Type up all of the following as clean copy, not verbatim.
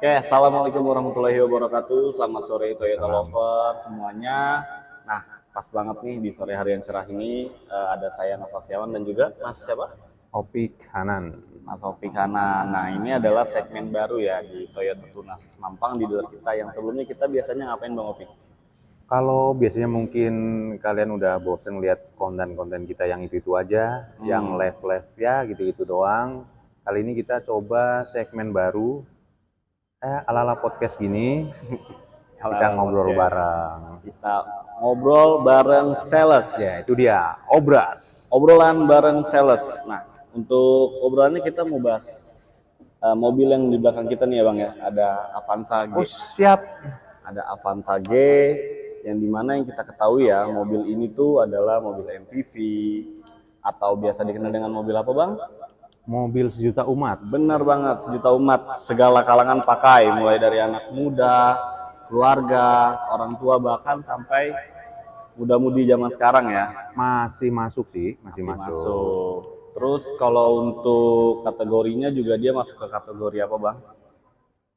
Oke, assalamualaikum warahmatullahi wabarakatuh. Selamat sore Toyota Lover semuanya. Nah, pas banget nih di sore hari yang cerah ini ada saya Nova Setiawan dan juga Mas siapa? Opik Hanan. Mas Opik Hanan. Nah, ini adalah segmen baru ya di Toyota Tunas Mampang di dealer kita yang sebelumnya kita biasanya ngapain Bang Opik? Kalau biasanya mungkin kalian udah bosen lihat konten-konten kita yang itu aja, yang live-live ya gitu-gitu doang. Kali ini kita coba segmen baru, ala-ala podcast gini, kita ngobrol bareng. Kita ngobrol bareng sales. Ya, itu dia, obras. Obrolan bareng sales. Nah, untuk obrolannya kita mau bahas mobil yang di belakang kita nih ya Bang ya. Ada Avanza G. Oh, siap. Ada Avanza G yang dimana yang kita ketahui ya mobil ini tuh adalah mobil MPV atau biasa dikenal dengan mobil apa Bang? Mobil sejuta umat. Benar banget, sejuta umat, segala kalangan pakai, mulai dari anak muda, keluarga, orang tua, bahkan sampai muda-mudi zaman sekarang ya. Masih masuk sih, masih masuk. Masuk. Terus kalau untuk kategorinya juga dia masuk ke kategori apa Bang?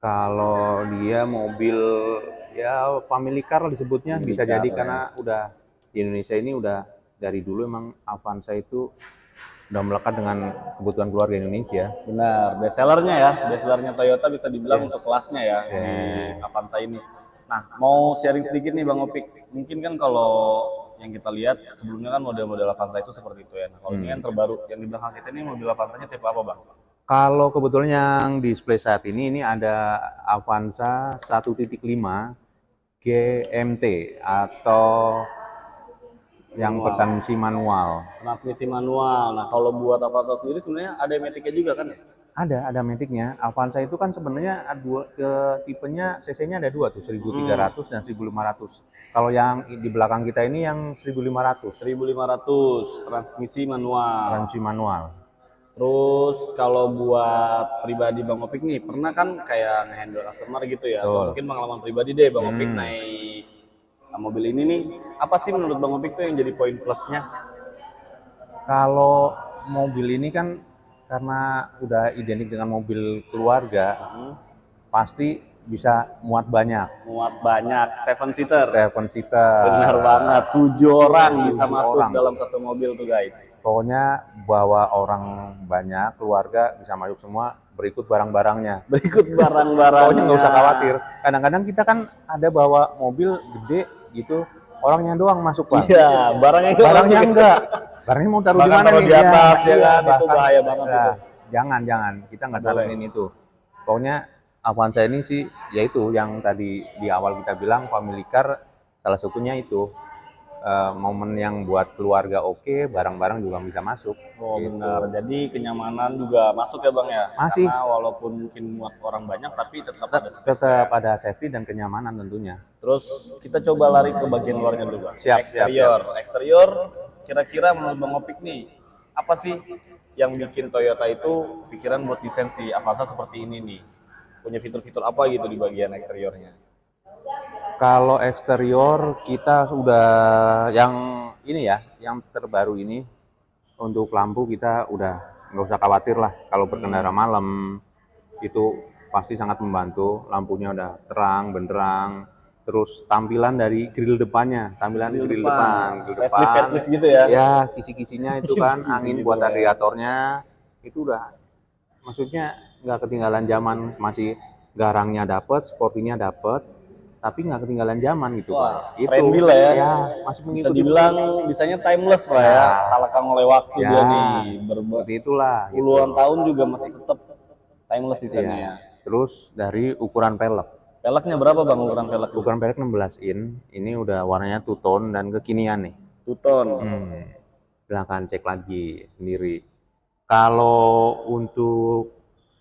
Kalau dia mobil ya family car disebutnya, Family bisa car, jadi ya. karena udah di Indonesia ini udah dari dulu emang Avanza itu udah melekat dengan kebutuhan keluarga Indonesia. Benar, bestsellernya ya, bestsellernya Toyota bisa dibilang untuk kelasnya ya di Avanza ini. Nah, mau sharing sedikit nih Bang Opik. Mungkin kan kalau yang kita lihat sebelumnya kan model-model Avanza itu seperti itu ya. Nah, kalau ini yang terbaru yang di belakang kita ini mobil Avanzanya tipe apa Bang? Kalau kebetulan yang display saat ini ada Avanza 1.5 GMT atau yang bertransmisi manual. Transmisi manual. Nah, kalau buat Avanza sendiri sebenarnya ada matic-nya juga kan ya? Ada matic-nya. Avanza itu kan sebenarnya tipenya cc-nya ada dua tuh, 1300 dan 1500. Kalau yang di belakang kita ini yang 1500. 1500 transmisi manual. Transmisi manual. Terus kalau buat pribadi Bang Opik nih, pernah kan kayak nge-handle customer gitu ya? Atau mungkin pengalaman pribadi deh Bang Opik naik mobil ini nih, apa sih menurut Bang Opik tuh yang jadi poin plusnya? Kalau mobil ini kan karena udah identik dengan mobil keluarga, pasti bisa muat banyak. Muat banyak, 7-seater. 7-seater. Benar banget, 7 orang bisa 7 masuk orang. dalam satu mobil tuh guys. Pokoknya bawa orang banyak, keluarga bisa masuk semua, berikut barang-barangnya. Berikut barang-barangnya. Pokoknya nggak usah khawatir. Kadang-kadang kita kan ada bawa mobil gede gitu, orangnya doang masuk Pak. Iya, barangnya enggak. Barangnya mau taruh di mana nih? Di atas ya kan, itu bahkan, bahaya banget itu. Jangan, kita nggak saranin itu. Pokoknya Avanza ini sih, yaitu yang tadi di awal kita bilang family car, salah satunya itu momen yang buat keluarga oke, barang-barang juga bisa masuk. Oh gitu. benar, jadi kenyamanan juga masuk ya Bang ya? Masih. Karena walaupun mungkin muat orang banyak, tapi tetap ada Tetap ada safety dan kenyamanan tentunya. Terus kita coba lari ke bagian luarnya dulu Bang. Siap, Eksterior, kira-kira menurut Bang Opik nih, apa sih yang bikin Toyota itu pikiran buat desain si Avanza seperti ini nih? Punya fitur-fitur apa gitu di bagian eksteriornya? Kalau eksterior kita sudah yang ini ya, yang terbaru ini untuk lampu kita udah nggak usah khawatir lah. Kalau berkendara malam itu pasti sangat membantu. Lampunya udah terang, benderang. Terus tampilan dari grill depannya, grill depan. Facelift gitu ya? Ya, kisi-kisinya itu kan angin buat radiatornya itu udah, maksudnya nggak ketinggalan zaman, masih garangnya dapet, sportinya dapet. Tapi nggak ketinggalan zaman gitu. Wah, itu trendy lah ya. Ya, masih mengikuti. Bisa dibilang desainnya timeless lah ya. Tak lekang oleh waktu dia nih. Seperti itulah. Puluhan tahun juga masih tetap timeless desainnya ya. Terus dari ukuran pelek. Peleknya berapa Bang ukuran pelek? Ukuran pelek 16 in. Ini udah warnanya two tone dan kekinian nih. Two tone. Silahkan cek lagi sendiri. Kalau untuk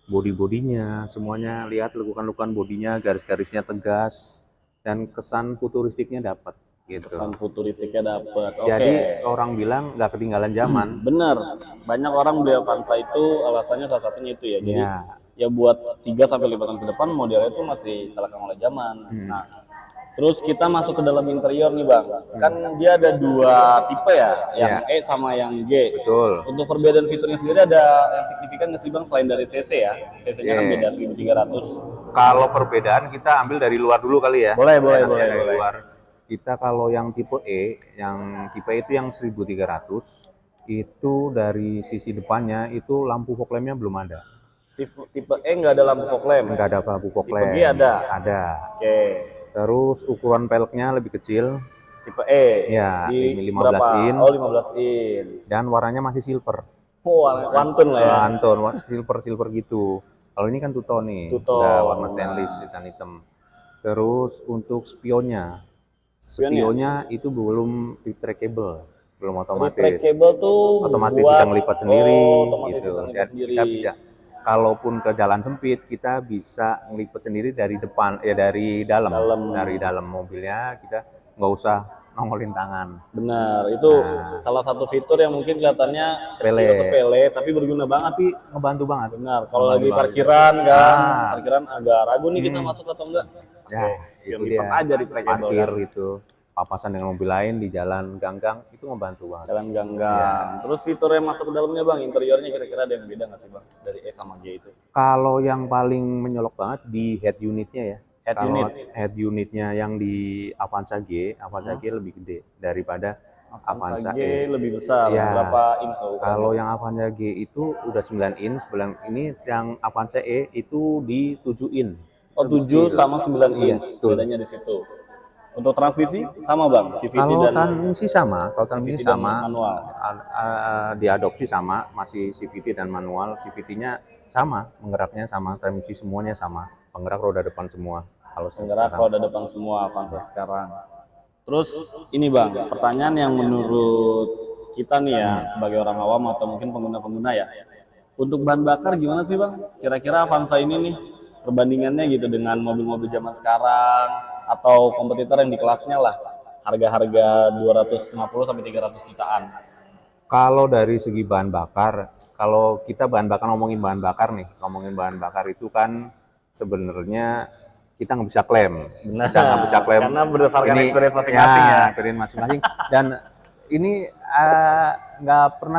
bodi-bodinya, semuanya lihat lekukan-lekukan bodinya, garis-garisnya tegas. Dan kesan futuristiknya dapat gitu. Kesan futuristiknya dapat. Jadi orang bilang nggak ketinggalan zaman. Bener. Banyak orang beli Avanza itu alasannya salah satunya itu ya. Jadi ya buat 3 sampai 5 tahun ke depan modelnya itu masih terlekang oleh zaman. Nah, Terus kita masuk ke dalam interior nih bang, kan dia ada dua tipe ya, yang E sama yang G. Betul. Untuk perbedaan fiturnya sendiri ada yang signifikan nggak sih bang selain dari CC ya? CC-nya kan beda 1300. Kalau perbedaan kita ambil dari luar dulu kali ya. Boleh. Dari luar. Kita kalau yang tipe E, yang tipe E itu yang 1300, itu dari sisi depannya itu lampu fog lamp-nya belum ada. Tipe E nggak ada lampu fog lamp. Nggak ada lampu fog lamp. Tipe G ada. Ada. Oke. Terus ukuran peleknya lebih kecil. Tipe E. Ya, Di 15 berapa? in. Oh 15 in. Dan warnanya masih silver. Oh wantun lah ya. Anton, silver gitu. Kalau ini kan two-tone nih, Two-tone. udah warna stainless hitam. Terus untuk spionnya itu belum retractable, belum otomatis. Retractable tuh Otomatis buat, bisa ngelipat sendiri otomatis gitu. bisa ngelipat Dan sendiri. kita bisa, kalaupun ke jalan sempit, kita bisa ngelipat sendiri dari depan, ya dari dalam mobilnya. Kita nggak usah nongolin tangan. Benar, itu salah satu fitur yang mungkin kelihatannya sepele, tapi berguna banget. Tapi ngebantu banget. Benar, kalau lagi parkiran kan, Ah. parkiran agak ragu nih kita masuk atau enggak. Ya, itu lipat dia. aja retractable Parkir kan. itu, papasan dengan mobil lain di jalan ganggang itu ngebantu banget. Jalan ganggang. Terus fitur yang masuk ke dalamnya bang, interiornya kira-kira ada yang beda nggak sih bang dari E sama G itu? Kalau yang paling menyolok banget di head unitnya ya. Head Kalau unit. head unitnya yang di Avanza G lebih gede daripada Avanza G E. lebih besar, Ya. berapa inch tuh? Kalau yang Avanza G itu udah 9 in, ini yang Avanza E itu di 7 in. Oh 7 sama 9 Iya, inch, betul. bedanya di situ. Untuk transmisi sama bang, CVT Kalau dan transmisi sama, CVT dan manual. diadopsi sama, masih CVT dan manual. CVT-nya sama, penggeraknya sama, transmisi semuanya sama, penggerak roda depan semua. Kalau Penggerak roda depan semua Avanza sekarang. Terus ini bang, pertanyaan yang menurut kita nih ya sebagai orang awam atau mungkin pengguna-pengguna ya, untuk bahan bakar gimana sih bang? Kira-kira Avanza ini nih perbandingannya gitu dengan mobil-mobil zaman sekarang atau kompetitor yang di kelasnya lah, harga-harga 250 sampai 300 jutaan. Kalau dari segi bahan bakar, kalau kita ngomongin bahan bakar itu kan sebenarnya kita nggak bisa klaim. Benar. Kita nggak bisa klaim. Karena berdasarkan experience masing-masing ya. Experience masing-masing. Dan ini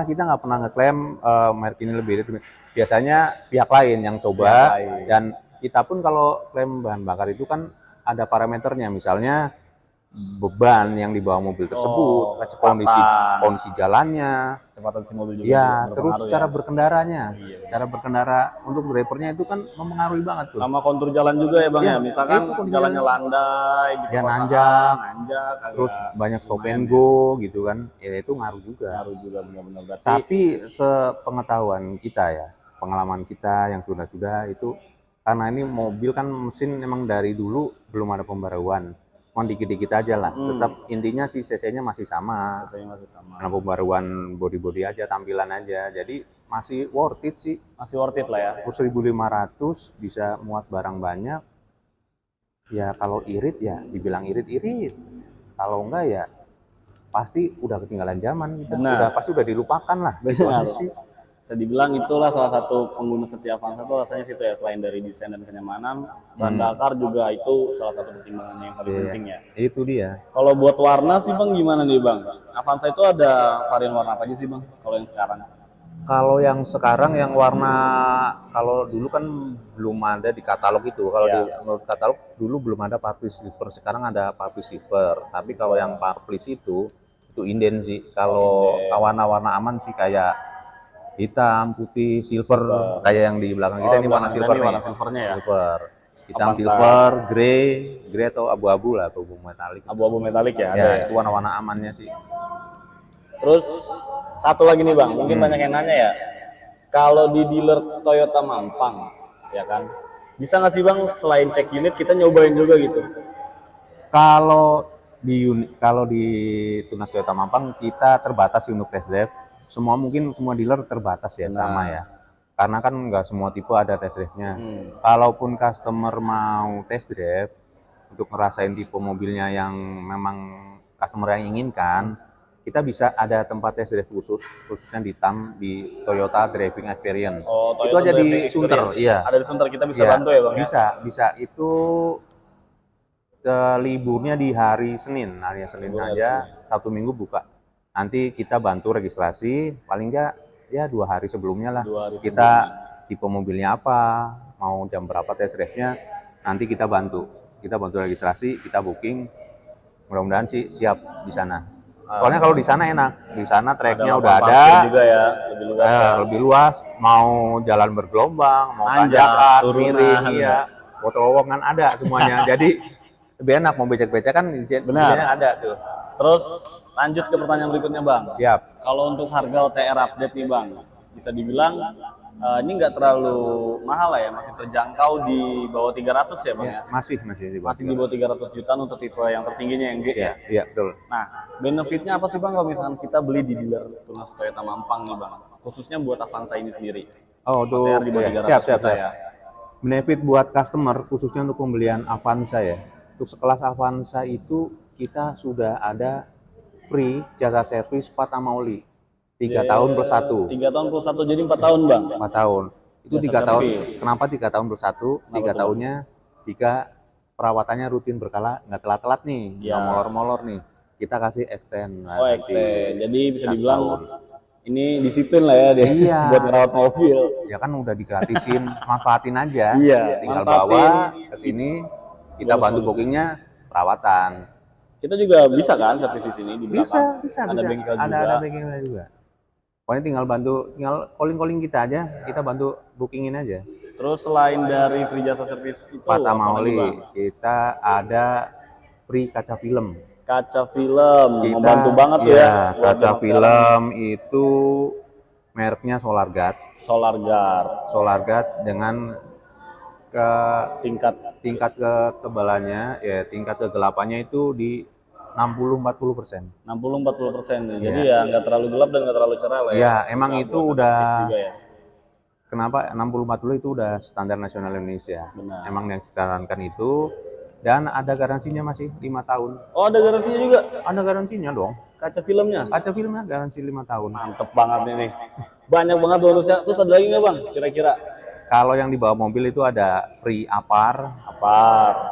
kita nggak pernah ngeklaim merek ini lebih. Biasanya pihak lain yang coba. Dan kita pun kalau klaim bahan bakar itu kan ada parameternya, misalnya beban yang dibawa mobil tersebut, kondisi jalannya, kecepatan si mobil juga ya, berpengaruh terus ya. cara berkendaranya, cara berkendara untuk drivernya itu kan mempengaruhi banget tuh. Sama kontur jalan juga ya bang ya, misalkan itu kontur jalannya landai, di Ya, perkotaan, nanjak, agak terus banyak stop and go gitu kan, ya itu ngaruh juga. ngaruh juga benar-benar. Berarti Tapi sepengetahuan kita ya, pengalaman kita yang sudah itu, karena ini mobil kan mesin memang dari dulu belum ada pembaruan, cuma dikit-dikit aja lah. Tetap intinya sih CC-nya masih sama. rasanya masih sama. Karena pembaruan body aja, tampilan aja. Jadi masih worth it sih. Masih worth it lah ya. 1.500 bisa muat barang banyak. Ya kalau irit ya dibilang irit. Kalau enggak ya pasti udah ketinggalan zaman kita. Benar. Pasti udah dilupakan lah. Itu Benar. aja sih. Bisa dibilang itulah salah satu pengguna setia Avanza tuh rasanya situ ya, selain dari desain dan kenyamanan, bahan bakar juga itu salah satu pertimbangannya yang paling penting ya. Itu dia. Kalau buat warna sih bang gimana nih bang? Avanza itu ada varian warna apa aja sih bang? Kalau yang sekarang? Kalau yang sekarang yang warna, kalau dulu kan belum ada di katalog itu. Kalau di menurut katalog dulu belum ada purple silver, sekarang ada purple silver. Tapi kalau yang purple itu inden sih. Kalau warna-warna aman sih kayak hitam, putih, silver, kayak yang di belakang kita ini warna silver nih. Warna silvernya ya. Silver. Hitam, Avanza. silver, grey atau abu-abu lah, abu metalik. Abu-abu metalik ya, ada Ya, ya. itu warna-warna amannya sih. Terus satu lagi nih bang, mungkin banyak yang nanya ya, kalau di dealer Toyota Mampang, ya kan, bisa nggak sih bang selain cek unit kita nyobain juga gitu? Kalau di Tunas Toyota Mampang kita terbatas sih untuk test drive. Semua dealer terbatas ya, sama ya. Karena kan nggak semua tipe ada test drive-nya. Kalaupun customer mau test drive untuk ngerasain tipe mobilnya yang memang customer yang inginkan, kita bisa ada tempat test drive khususnya di TAM, di Toyota Driving Experience. Oh, itu Toyota aja di Driving Sunter, Experience. iya. Ada di Sunter, kita bisa bantu ya bang? Bisa itu liburnya di hari Senin aja, Sabtu Minggu buka. Nanti kita bantu registrasi, paling nggak ya 2 hari sebelumnya lah. 2 hari Kita tipe mobilnya apa, mau jam berapa test drive-nya, nanti kita bantu registrasi, kita booking. Mudah-mudahan sih siap di sana. Soalnya kalau di sana enak, di sana tracknya udah ada, juga ya, lebih luas. lebih luas. Mau jalan bergelombang, mau Nanjak, tanjakan, turunan, miring, iya, terowongan ada semuanya. Jadi lebih enak, mau becek-becek kan di sini ada tuh. Terus lanjut ke pertanyaan berikutnya Bang. Siap. Kalau untuk harga OTR update nih Bang, bisa dibilang ini nggak terlalu mahal lah ya, masih terjangkau di bawah 300 ya Bang ya? Masih Masih di bawah 300 juta untuk tipe yang tertingginya yang G ya? Iya, betul. Nah, benefitnya apa sih Bang kalau misalkan kita beli di dealer tunas Toyota Mampang nih Bang? Khususnya buat Avanza ini sendiri. Oh, tuh. OTR di bawah 300 Siap. juta ya. Benefit buat customer, khususnya untuk pembelian Avanza ya. Untuk sekelas Avanza itu kita sudah ada free jasa servis Pata Mauli. 3 tahun plus 1. 3 tahun plus 1 jadi 4 tahun Bang. 4 tahun. Itu Jasa 3 tahun. servis. Kenapa 3 tahun plus 1? 3 tahunnya jika perawatannya rutin berkala, nggak telat-telat nih, nggak molor-molor nih, kita kasih extend. Oh, extend. Jadi bisa dibilang ini disiplin lah ya dia Iya. buat merawat mobil. Ya kan udah digratisin, manfaatin aja. Iya, Tinggal manfaatin. bawa ke sini, kita bantu bookingnya, perawatan. Kita juga bisa kan servis di sini di belakang. Bisa. Ada bengkel juga. Ada bengkelnya juga. Pokoknya tinggal calling kita aja, kita bantu bookingin aja. Terus selain dari free jasa servis itu Pata apa lagi, Mauli, Bang? kita ada free kaca film. Kaca film, Kita, membantu banget ya. ya. buat Kaca zaman film itu mereknya Solarguard. Solarguard Dengan ke tingkat kekebalannya, ya tingkat kegelapannya itu di 60-40%. 60-40%. Jadi ya nggak terlalu gelap dan nggak terlalu cerah lah ya. Ya, emang Bisa itu buat udah aktivis juga ya. kenapa 60-40 itu udah standar nasional Indonesia. Benar. Emang yang disarankan itu, dan ada garansinya masih 5 tahun. Oh, ada garansinya juga Ada garansinya dong. kaca filmnya. Kaca filmnya garansi 5 tahun. Mantep banget nih. Banyak banget bonusnya. Terus ada lagi nggak Bang? Kira-kira? Kalau yang di bawah mobil itu ada free apar,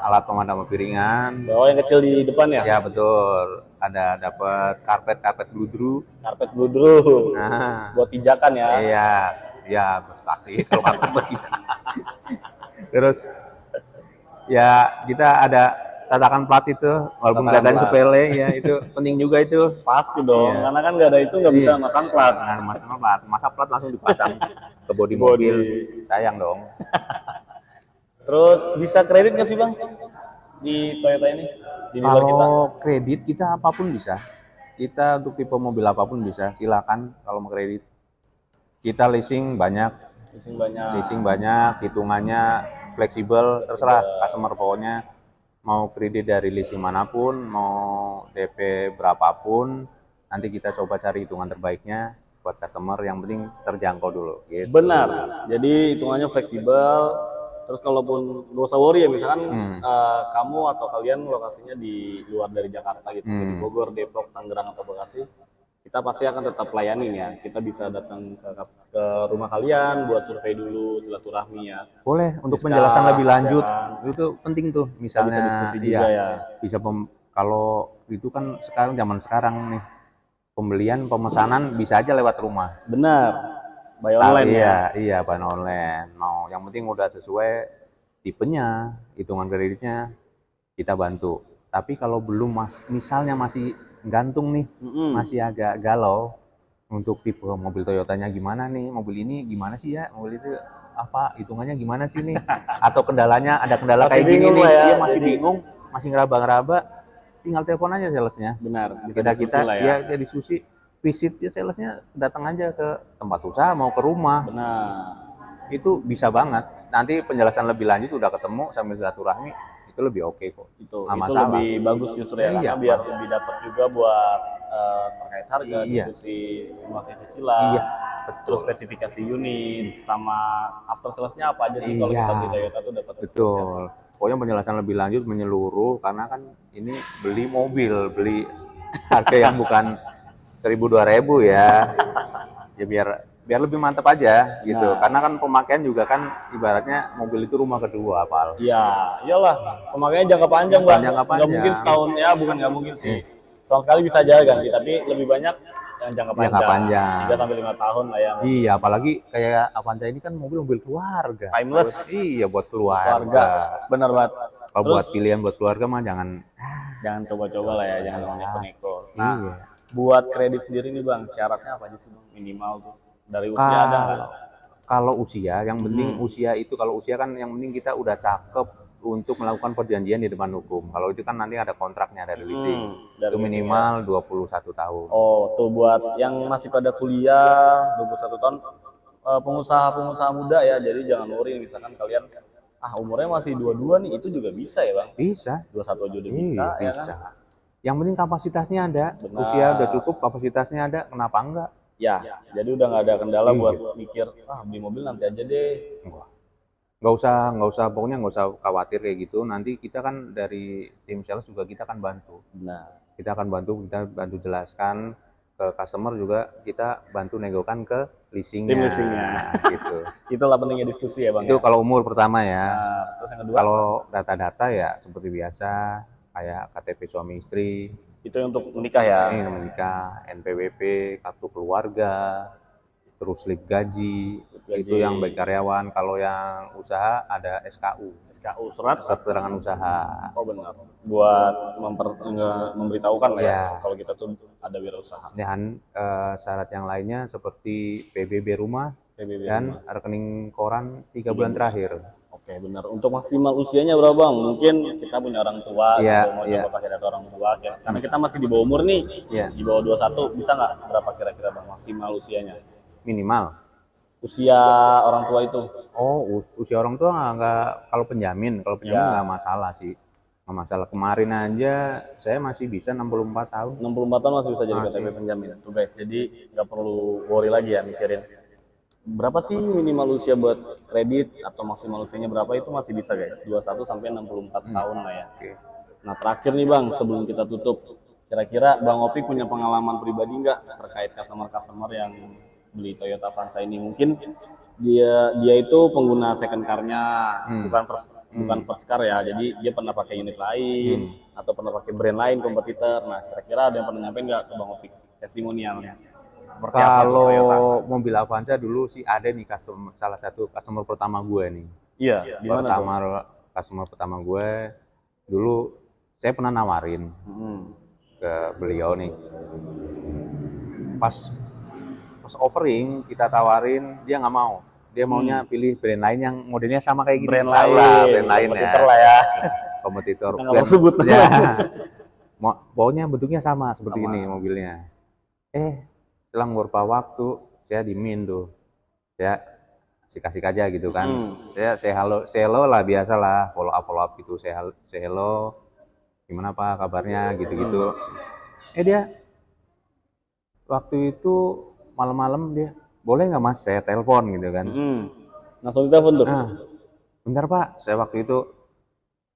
alat pemadam piringan. Oh, yang kecil di depan ya? Ya betul. Ada dapat karpet bludru. Karpet bludru. Nah, Buat pijakan ya. iya, ya pasti kalau karpet begitu. Terus ya kita ada tatakan plat itu, walaupun kelihatannya sepele, ya itu penting juga itu. Pasti dong, karena kan nggak ada itu nggak bisa masang plat. Nah, masa plat langsung dipasang ke bodi mobil, sayang dong. Terus bisa kredit nggak sih Bang di Toyota ini? Di dealer kita? Kalau kredit kita apapun bisa. Kita untuk tipe mobil apapun bisa. Silakan kalau mau kredit. Kita leasing banyak, hitungannya fleksibel, terserah customer pokoknya mau kredit dari leasing manapun, mau DP berapapun, nanti kita coba cari hitungan terbaiknya buat customer, yang penting terjangkau dulu. Gitu. Benar. Jadi hitungannya fleksibel. Terus kalaupun gak usah worry ya, misalkan kamu atau kalian lokasinya di luar dari Jakarta gitu, di Bogor, Depok, Tangerang atau Bekasi, kita pasti akan tetap layanin ya. Kita bisa datang ke rumah kalian buat survei dulu, silaturahmi ya. Boleh untuk Discuss, penjelasan lebih lanjut, ya kan? itu penting tuh. Misalnya Bisa diskusi juga ya. bisa kalau itu kan zaman sekarang nih, pembelian pemesanan bisa aja lewat rumah. Benar. Buy online ya. Iya, buy online. Mau yang penting udah sesuai tipenya, hitungan kreditnya kita bantu. Tapi kalau belum misalnya masih gantung nih, masih agak galau untuk tipe mobil Toyotanya gimana nih, mobil ini gimana sih ya, mobil itu apa, hitungannya gimana sih nih, atau kendalanya ada kendala Masih kayak gini bingung nih, lah ya, dia masih jadi- bingung, masih ngeraba-ngeraba, tinggal telepon aja salesnya. Benar. Bisa Kita diskusi lah ya. ya diskusi, visit ya salesnya, datang aja ke tempat usaha mau ke rumah, Benar. itu bisa banget. Nanti penjelasan lebih lanjut udah ketemu sambil silaturahmi, itu lebih oke kok. Itu Nggak masalah. lebih bagus justru ya, Iya, karena biar lebih dapat juga buat terkait harga, Iya. diskusi simulasi cicilan, Iya, terus spesifikasi unit, sama after sales-nya apa aja sih kalau Iya. kita beli Toyota tuh dapat. Betul. Pokoknya penjelasan lebih lanjut menyeluruh, karena kan ini beli mobil, beli harga yang bukan 1.000-2.000 ya. Ya biar biar lebih mantep aja gitu. Nah. Karena kan pemakaian juga kan ibaratnya mobil itu rumah kedua, Pal. Iya, iyalah. Pemakaiannya jangka panjang, Bang. Jangka Nggak panjang. mungkin setahun ya, bukan nggak mungkin sih. Setahun sekali bisa aja ganti, tapi lebih banyak yang jangka panjang. Jangka panjang. 3 sampai 5 tahun lah ya. Iya, apalagi kayak Avanza ini kan mobil keluarga. Timeless. Iya, buat Keluarga. keluarga. Bener banget. Kalau Terus buat pilihan buat keluarga mah jangan. jangan coba-coba lah ya, jangan neko-neko. Nah, Iya. buat kredit sendiri nih, Bang, syaratnya apa aja sih, Bang? Minimal tuh. Dari usia ada nggak? Kalau usia, yang penting usia itu, kalau usia kan yang penting kita udah cakep untuk melakukan perjanjian di depan hukum. Kalau itu kan nanti ada kontraknya dari leasing. Dari Itu minimal 21 tahun. Oh, tuh buat yang masih pada kuliah 21 tahun, pengusaha-pengusaha muda ya. Jadi jangan worry misalkan kalian umurnya masih 22 nih, itu juga bisa ya, Bang. Bisa. 21 aja udah Iya, bisa ya kan. bisa. Yang penting kapasitasnya ada. Benar. Usia udah cukup, kapasitasnya ada, kenapa enggak? Ya, jadi udah nggak ada kendala Iya. buat mikir, beli mobil nanti aja deh. Wah. Nggak usah, pokoknya nggak usah khawatir kayak gitu. Nanti kita kan dari tim sales juga kita akan bantu. Nah, Kita akan kita bantu jelaskan ke customer juga, kita bantu negokan ke leasingnya. tim leasingnya. Gitu. Itulah pentingnya diskusi ya, Bang. Itu Ya? kalau umur pertama ya. Nah, terus yang kedua, Kalau data-data ya seperti biasa, kayak KTP suami istri, itu untuk menikah ya. ini menikah, NPWP, kartu keluarga, terus slip gaji, itu yang bagi karyawan. Kalau yang usaha ada SKU, SKU, surat. keterangan usaha. Oh benar. Buat memberitahukan lah ya, Ya. kalau kita tuh ada wirausaha. Dan syarat yang lainnya seperti PBB rumah PBB. dan rekening koran 3 bulan terakhir. Oke, benar. Untuk maksimal usianya berapa, Bang? Mungkin kita punya orang tua, Iya, gitu, mau iya. coba pakai data orang tua. Ya. Karena kita masih di bawah umur nih, Iya. di bawah 21, bisa nggak berapa kira-kira, Bang, maksimal usianya? Minimal. Usia orang tua itu. Oh, usia orang tua nggak, kalau penjamin Ya. nggak masalah sih. Nggak masalah. Kemarin aja saya masih bisa 64 tahun. 64 tahun masih bisa jadi KTP penjamin. Tuh guys, jadi nggak perlu worry lagi ya mikirin berapa sih minimal usia buat kredit atau maksimal usianya berapa, itu masih bisa guys. 21 sampai 64 tahun lah ya. Oke. Nah, terakhir nih, Bang, sebelum kita tutup, kira-kira Bang Opik punya pengalaman pribadi nggak terkait customer-customer yang beli Toyota Avanza ini? Mungkin dia itu pengguna second car-nya, bukan first car ya. Jadi dia pernah pakai unit lain atau pernah pakai brand lain kompetitor. Nah, kira-kira ada yang pernah nyampein nggak ke Bang Opik testimonialnya? Seperti apa tuh Toyota? Kalau mobil Avanza dulu sih ada nih salah satu customer pertama gue nih. Iya, di mana tuh? Customer pertama gue dulu saya pernah nawarin ke beliau nih. Pas offering kita tawarin, dia nggak mau. Dia maunya pilih brand lain yang modelnya sama kayak gini. Brand Tahu lain, lah, brand lain ya. kompetitor lah ya. Kompetitor. Kita nggak mau sebut. Ya. Pokoknya bentuknya sama seperti Sama. ini mobilnya. Selang beberapa waktu saya dimin tuh. Saya kasih aja gitu kan. Saya say hello lah, biasalah, follow up gitu. Say hello. Gimana Pak kabarnya gitu-gitu. Dia waktu itu malam-malam dia, boleh nggak Mas saya telepon gitu kan. Langsung ditelepon tuh. Nah, bentar Pak, saya waktu itu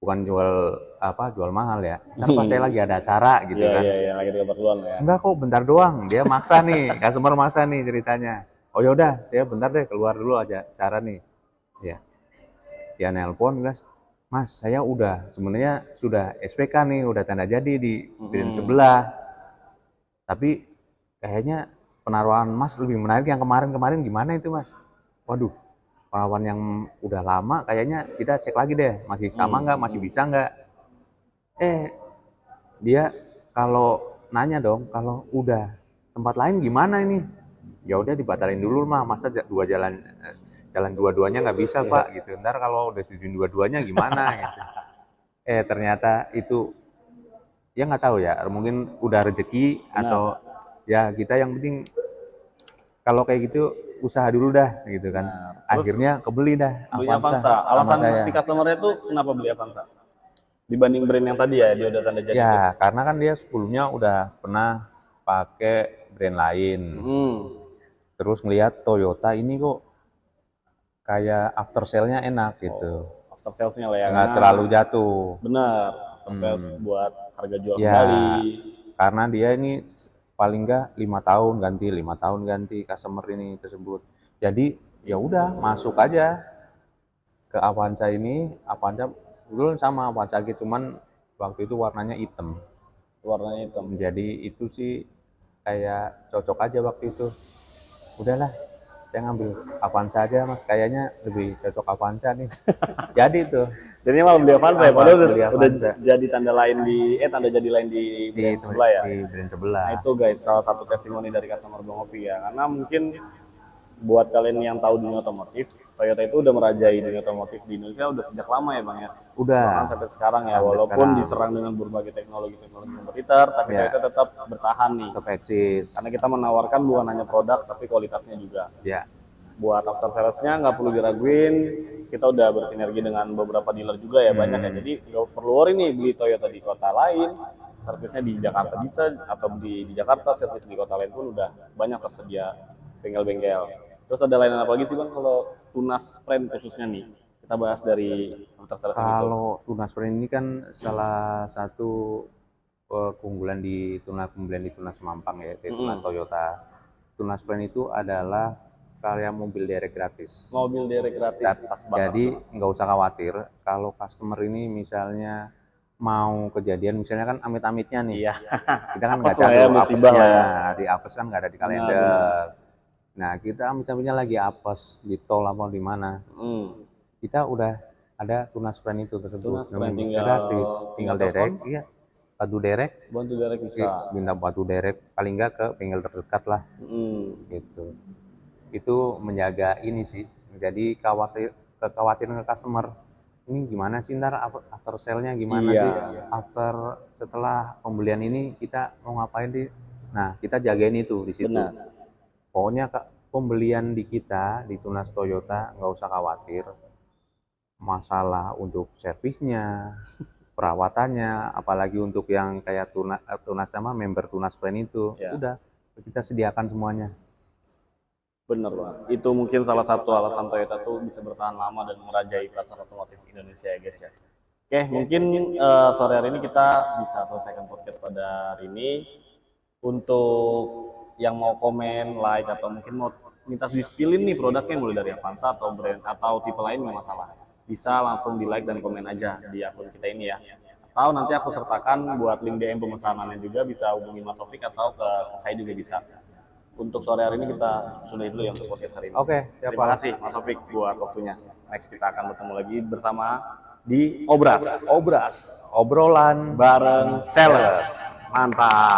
bukan jual mahal ya. Bentar Pak, saya lagi ada acara gitu kan. Iya, lagi ada keperluan lah ya. Enggak kok, bentar doang. Dia maksa nih, customer maksa nih ceritanya. Oh yaudah, saya bentar deh keluar dulu aja acara nih. Ya, dia nelpon guys. Mas, saya sebenarnya sudah SPK nih, udah tanda jadi di brand sebelah. Tapi kayaknya penaruhan Mas lebih menarik yang kemarin gimana itu Mas? Waduh, penaruhan yang udah lama kayaknya kita cek lagi deh, masih sama nggak, masih bisa nggak? Dia kalau nanya dong, kalau udah tempat lain gimana ini? Ya udah dibatalin dulu mah, masa jalan dua-duanya nggak bisa Pak gitu. Ntar kalau udah setuju dua-duanya gimana gitu. Ternyata itu ya nggak tahu ya, mungkin udah rezeki atau ya kita yang penting kalau kayak gitu usaha dulu dah gitu kan. Akhirnya kebeli dah Beli Avanza. Alasan si customer-nya tuh kenapa beli Avanza? Dibanding brand yang tadi ya, dia udah tanda jadi. Ya, karena kan dia sebelumnya udah pernah pakai brand lain. Terus ngelihat Toyota ini kok kayak after sale-nya enak gitu. After sales-nya lah ya. Nggak terlalu jatuh. Benar. After sales buat harga jual Ya, kembali. karena dia ini paling enggak 5 tahun ganti customer ini tersebut. Jadi ya udah masuk aja ke Avanza ini. Avanza dulu sama Avanza gitu, cuman waktu itu warnanya hitam. Warnanya hitam. Jadi itu sih kayak cocok aja waktu itu. Udahlah, saya ngambil Avanza aja mas, kayaknya lebih cocok Avanza nih. Jadi tuh Jadinya malah beli Avanza ya, padahal beli udah Avanza. jadi tanda lain tanda jadi lain di brand sebelah ya. Di brand sebelah. Nah itu guys, salah satu testimoni dari customer Bang Opi ya. Karena mungkin buat kalian yang tahu dunia otomotif, Toyota itu udah merajai dunia otomotif di Indonesia udah sejak lama ya Bang ya. Udah. Bahkan sampai sekarang ya, walaupun sekarang. diserang dengan berbagai teknologi kompetitor, tapi Ya. Toyota tetap bertahan nih. Tetap eksis. Karena kita menawarkan bukan hanya produk, tapi kualitasnya juga. Ya. Buat after sales-nya nggak perlu diraguin, kita udah bersinergi dengan beberapa dealer juga ya, banyak ya. Jadi nggak perlu worry nih beli Toyota di kota lain, servisnya di Jakarta bisa, atau di Jakarta servis di kota lain pun udah banyak tersedia bengkel-bengkel. Terus ada lain apa lagi sih Bang kalau Tunas Friend khususnya nih? Kita bahas dari after sales gitu. Kalau Tunas Friend ini kan salah satu keunggulan di Tunas Mampang ya, di Tunas Toyota. Tunas Friend itu adalah karya mobil derek gratis. Mobil derek gratis, pas banget. Jadi nggak usah khawatir kalau customer ini misalnya mau kejadian, misalnya kan amit-amitnya nih. Iya. Kita kan Apes nggak lah ya, catur musibah apesnya, lah ya. di apes kan nggak ada di kalender. Nah kita amit-amitnya lagi apes di tol apa di mana, kita udah ada Tunas Friend itu tersebut. Tunas Friend tinggal gratis, tinggal derek, iya, batu derek, Bantu derek bisa. minta batu derek paling nggak ke bengkel terdekat lah, gitu. Itu menjaga ini sih, jadi kekhawatiran ke customer ini gimana sih ntar after sale-nya gimana Iya. sih, after setelah pembelian ini kita mau ngapain sih. Nah kita jagain itu di situ. Benar. Pokoknya pembelian di kita di Tunas Toyota nggak usah khawatir masalah untuk servisnya, perawatannya, apalagi untuk yang kayak Tunas sama member Tunas Friend itu, Ya. udah kita sediakan semuanya. Bener Bang, itu mungkin salah satu alasan Toyota tuh bisa bertahan lama dan merajai pasar otomotif Indonesia ya guys ya. Oke, mungkin sore hari ini kita bisa selesaikan podcast pada hari ini. Untuk yang mau komen, like, atau mungkin mau minta di-spillin nih produknya mulai dari Avanza atau brand atau tipe lain nggak masalah. Bisa langsung di like dan komen aja di akun kita ini ya. Atau nanti aku sertakan buat link DM pemesanannya juga, bisa hubungi Mas Sofik atau ke saya juga bisa. Untuk sore hari ini kita sudahi dulu ya untuk podcast hari ini. Oke, siap, Terima Pak. kasih Mas Sofik buat waktunya. Next kita akan bertemu lagi bersama di Obras Obrolan bareng Sales. Mantap.